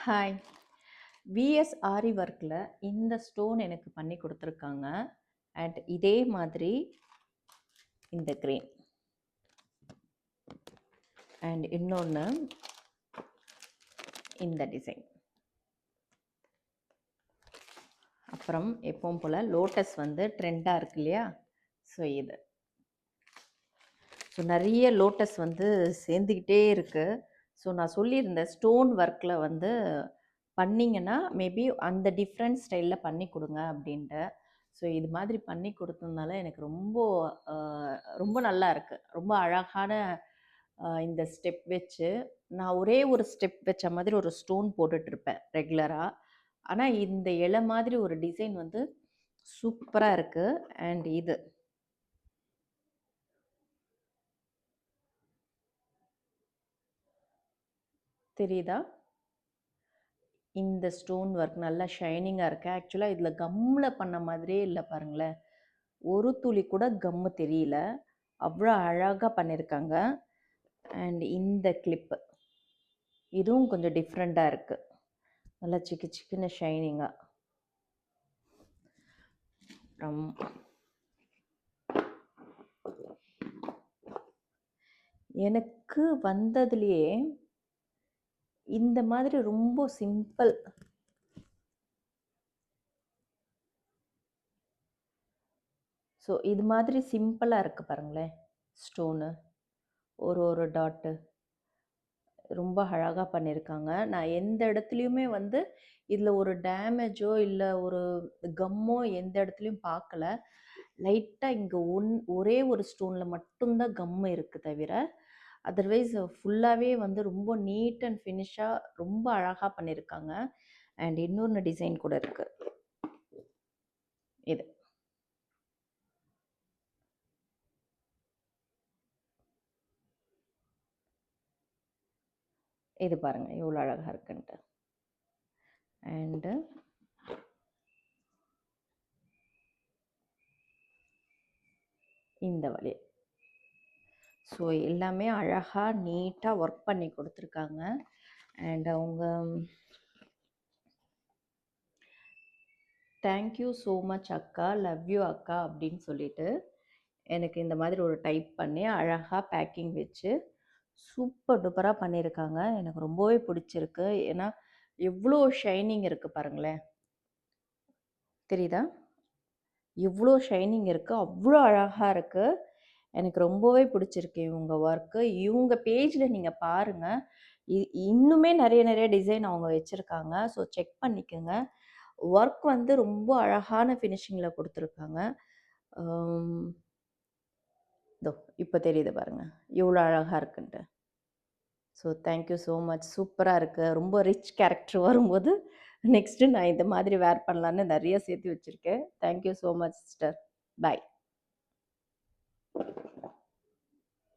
Hi. Vs ஆரி ஒர்க்கில் இந்த stone எனக்கு பண்ணி கொடுத்துருக்காங்க. அண்ட் இதே மாதிரி இந்த கிரீன் அண்ட் இன்னொன்று இந்த டிசைன். அப்புறம் எப்பவும் போல் லோட்டஸ் ட்ரெண்டாக இருக்கு இல்லையா? ஸோ இது நிறைய லோட்டஸ் சேர்ந்துக்கிட்டே இருக்குது. ஸோ நான் சொல்லியிருந்தேன் ஸ்டோன் ஒர்க்கில் பண்ணிங்கன்னா மேபி அந்த டிஃப்ரெண்ட் ஸ்டைலில் பண்ணி கொடுங்க அப்படின்ட்டு. ஸோ இது மாதிரி பண்ணி கொடுத்ததுனால எனக்கு ரொம்ப நல்லா இருக்குது. ரொம்ப அழகான இந்த ஸ்டெப் வச்சு நான் ஒரே ஒரு ஸ்டெப் வச்ச மாதிரி ஒரு ஸ்டோன் போட்டுட்ருப்பேன் ரெகுலராக. ஆனால் இந்த இலை மாதிரி ஒரு டிசைன் சூப்பராக இருக்குது. அண்ட் இது தெரியுதா? இந்த ஸ்டோன் ஒர்க் நல்லா ஷைனிங்காக இருக்குது. ஆக்சுவலாக இதில் கம்மில் பண்ண மாதிரியே இல்லை பாருங்களேன். ஒரு துளி கூட கம்மு தெரியல. அவ்வளோ அழகாக பண்ணியிருக்காங்க. அண்ட் இந்த கிளிப்பு இதுவும் கொஞ்சம் டிஃப்ரெண்ட்டாக இருக்குது. நல்லா சிக்கு சிக்குன்னு ஷைனிங்காக. அப்புறம் எனக்கு வந்ததுலேயே இந்த மாதிரி ரொம்ப சிம்பிள் ஸோ இது மாதிரி சிம்பிளாக இருக்குது பாருங்களேன். ஸ்டோனு ஒரு டாட்டு ரொம்ப அழகாக பண்ணியிருக்காங்க. நான் எந்த இடத்துலையுமே இதில் ஒரு டேமேஜோ இல்லை ஒரு கம்மோ எந்த இடத்துலையும் பார்க்கல. லைட்டாக இங்கே ஒரே ஒரு ஸ்டோனில் மட்டும்தான் கம்மு இருக்குது தவிர அதர்வைஸ் ஃபுல்லாகவே ரொம்ப நீட் அண்ட் ஃபினிஷாக ரொம்ப அழகாக பண்ணியிருக்காங்க. அண்ட் இன்னொன்று டிசைன் கூட இருக்குது. இது இது பாருங்கள் எவ்வளோ அழகாக இருக்குன்ட்டு. அண்டு இந்த வழி ஸோ எல்லாமே அழகாக நீட்டாக ஒர்க் பண்ணி கொடுத்துருக்காங்க. அண்ட் அவங்க தேங்க்யூ ஸோ மச் அக்கா, லவ் யூ அக்கா அப்படின்னு சொல்லிட்டு எனக்கு இந்த மாதிரி ஒரு டைப் பண்ணி அழகாக பேக்கிங் வச்சு சூப்பர் டூப்பராக பண்ணியிருக்காங்க. எனக்கு ரொம்பவே பிடிச்சிருக்கு. ஏன்னா எவ்வளோ ஷைனிங் இருக்குது பாருங்களேன். தெரியுதா? எவ்வளோ ஷைனிங் இருக்குது, அவ்வளோ அழகாக இருக்குது. எனக்கு ரொம்பவே பிடிச்சிருக்கு இவங்க ஒர்க்கு. இவங்க பேஜில் நீங்கள் பாருங்கள், இன்னுமே நிறைய டிசைன் அவங்க வச்சுருக்காங்க. ஸோ செக் பண்ணிக்கோங்க. ஒர்க் ரொம்ப அழகான ஃபினிஷிங்கில் கொடுத்துருக்காங்க. இதோ இப்போ தெரியுது பாருங்கள் எவ்வளோ அழகாக இருக்குன்ட்டு. So thank you so much. சூப்பராக இருக்குது. ரொம்ப ரிச் கேரக்டர் வரும்போது நெக்ஸ்ட்டு நான் இந்த மாதிரி வேர் பண்ணலான்னு நிறைய சேர்த்து வச்சுருக்கேன். Thank you so much sister. பாய்.